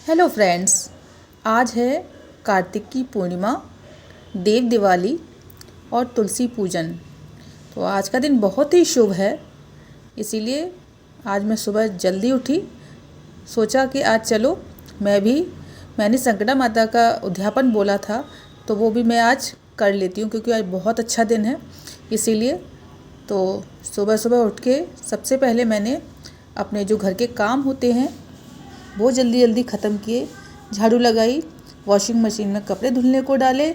Hello friends, आज है कार्तिक की पूर्णिमा, देव दिवाली और तुलसी पूजन। तो आज का दिन बहुत ही शुभ है, इसीलिए आज मैं सुबह जल्दी उठी। सोचा कि आज चलो मैंने संकटा माता का उद्यापन बोला था, तो वो भी मैं आज कर लेती हूँ क्योंकि आज बहुत अच्छा दिन है। इसीलिए तो सुबह सुबह उठ के सबसे पहले मैंने अपने जो घर के काम होते हैं वो जल्दी जल्दी ख़त्म किए, झाड़ू लगाई, वॉशिंग मशीन में कपड़े धुलने को डाले,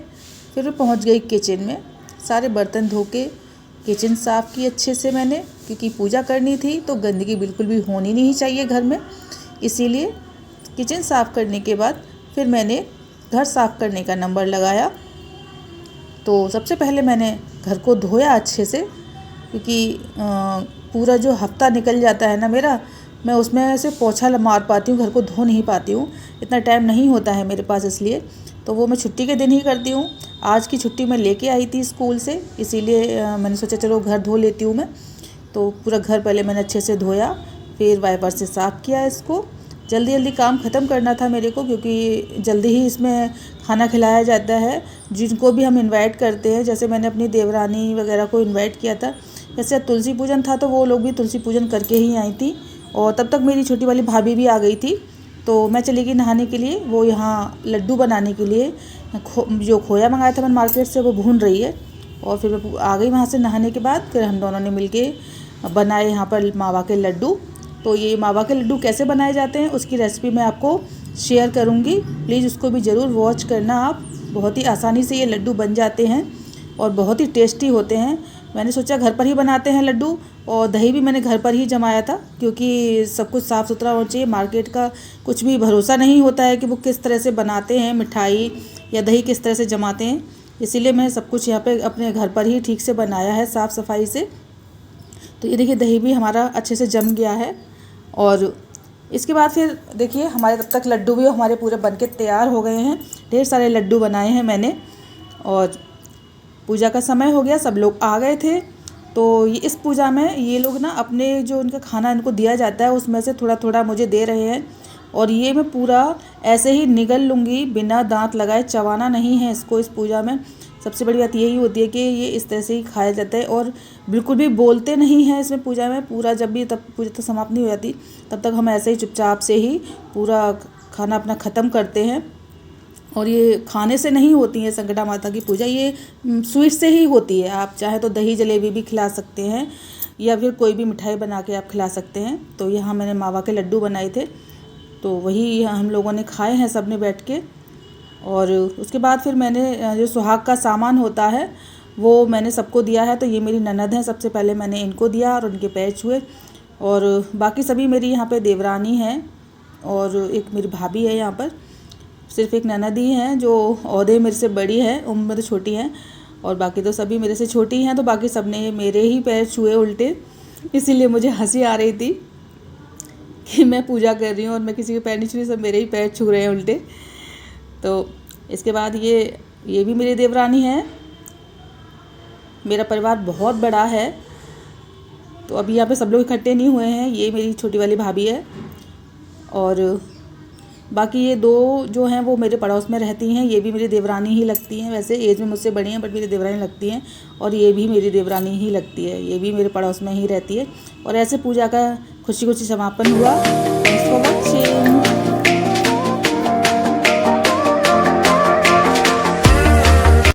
फिर मैं पहुंच गई किचन में। सारे बर्तन धो के किचन साफ़ की अच्छे से मैंने, क्योंकि पूजा करनी थी तो गंदगी बिल्कुल भी होनी नहीं चाहिए घर में। इसीलिए किचन साफ़ करने के बाद फिर मैंने घर साफ़ करने का नंबर लगाया। तो सबसे पहले मैंने घर को धोया अच्छे से, क्योंकि पूरा जो हफ्ता निकल जाता है ना मेरा, मैं उसमें से पोछा मार पाती हूँ, घर को धो नहीं पाती हूँ, इतना टाइम नहीं होता है मेरे पास। इसलिए तो वो मैं छुट्टी के दिन ही करती हूँ। आज की छुट्टी मैं लेके आई थी स्कूल से, इसीलिए मैंने सोचा चलो घर धो लेती हूँ मैं। तो पूरा घर पहले मैंने अच्छे से धोया, फिर वाइपर से साफ़ किया इसको। जल्दी जल्दी काम ख़त्म करना था मेरे को, क्योंकि जल्दी ही इसमें खाना खिलाया जाता है जिनको भी हम इनवाइट करते हैं। जैसे मैंने अपनी देवरानी वगैरह को इनवाइट किया था, जैसे तुलसी पूजन था तो वो लोग भी तुलसी पूजन करके ही आई थी, और तब तक मेरी छोटी वाली भाभी भी आ गई थी। तो मैं चली गई नहाने के लिए, वो यहाँ लड्डू बनाने के लिए जो खोया मंगाया था मैंने मार्केट से, वो भून रही है। और फिर मैं आ गई वहाँ से नहाने के बाद। फिर हम दोनों ने मिलके बनाए यहाँ पर मावा के लड्डू। तो ये मावा के लड्डू कैसे बनाए जाते हैं उसकी रेसिपी मैं आपको शेयर करूँगी, प्लीज़ उसको भी ज़रूर वॉच करना आप। बहुत ही आसानी से ये लड्डू बन जाते हैं और बहुत ही टेस्टी होते हैं। मैंने सोचा घर पर ही बनाते हैं लड्डू, और दही भी मैंने घर पर ही जमाया था, क्योंकि सब कुछ साफ़ सुथरा होना चाहिए। मार्केट का कुछ भी भरोसा नहीं होता है कि वो किस तरह से बनाते हैं, मिठाई या दही किस तरह से जमाते हैं। इसीलिए मैंने सब कुछ यहाँ पे अपने घर पर ही ठीक से बनाया है, साफ़ सफाई से। तो ये देखिए दही भी हमारा अच्छे से जम गया है। और इसके बाद फिर देखिए हमारे तब तक लड्डू भी हमारे पूरे बनके तैयार हो गए हैं। ढेर सारे लड्डू बनाए हैं मैंने, और पूजा का समय हो गया, सब लोग आ गए थे। तो ये इस पूजा में ये लोग ना अपने जो उनका खाना इनको दिया जाता है उसमें से थोड़ा थोड़ा मुझे दे रहे हैं, और ये मैं पूरा ऐसे ही निगल लूँगी, बिना दांत लगाए। चबाना नहीं है इसको इस पूजा में। सबसे बड़ी बात यही होती है कि ये इस तरह से ही खाया जाता है, और बिल्कुल भी बोलते नहीं हैं इसमें पूजा में। पूरा जब भी तब पूजा तक समाप्त नहीं हो जाती तब तक हम ऐसे ही चुपचाप से ही पूरा खाना अपना ख़त्म करते हैं। और ये खाने से नहीं होती है संकटा माता की पूजा, ये स्वीट से ही होती है। आप चाहे तो दही जलेबी भी खिला सकते हैं, या फिर कोई भी मिठाई बना के आप खिला सकते हैं। तो यहाँ मैंने मावा के लड्डू बनाए थे, तो वही हम लोगों ने खाए हैं सब ने बैठ के। और उसके बाद फिर मैंने जो सुहाग का सामान होता है वो मैंने सबको दिया है। तो ये मेरी ननद हैं, सबसे पहले मैंने इनको दिया और उनके पैर छुए। और बाकी सभी मेरी यहाँ पे देवरानी हैं, और एक मेरी भाभी है यहाँ पर। सिर्फ एक ननद ही हैं जो ओहदे मेरे से बड़ी है, उम्र में तो छोटी हैं, और बाकी तो सभी मेरे से छोटी हैं। तो बाकी सब ने मेरे ही पैर छुए उल्टे, इसीलिए मुझे हंसी आ रही थी कि मैं पूजा कर रही हूँ और मैं किसी के पैर नहीं छू रही, सब मेरे ही पैर छू रहे हैं उल्टे। तो इसके बाद ये भी मेरी देवरानी है। मेरा परिवार बहुत बड़ा है, तो अभी यहाँ पे सब लोग इकट्ठे नहीं हुए हैं। ये मेरी छोटी वाली भाभी है, और बाकी ये दो जो हैं वो मेरे पड़ोस में रहती हैं। ये भी मेरी देवरानी ही लगती हैं, वैसे एज में मुझसे बड़ी हैं बट मेरी देवरानी लगती हैं। और ये भी मेरी देवरानी ही लगती है, ये भी मेरे पड़ोस में ही रहती है। और ऐसे पूजा का खुशी खुशी समापन हुआ।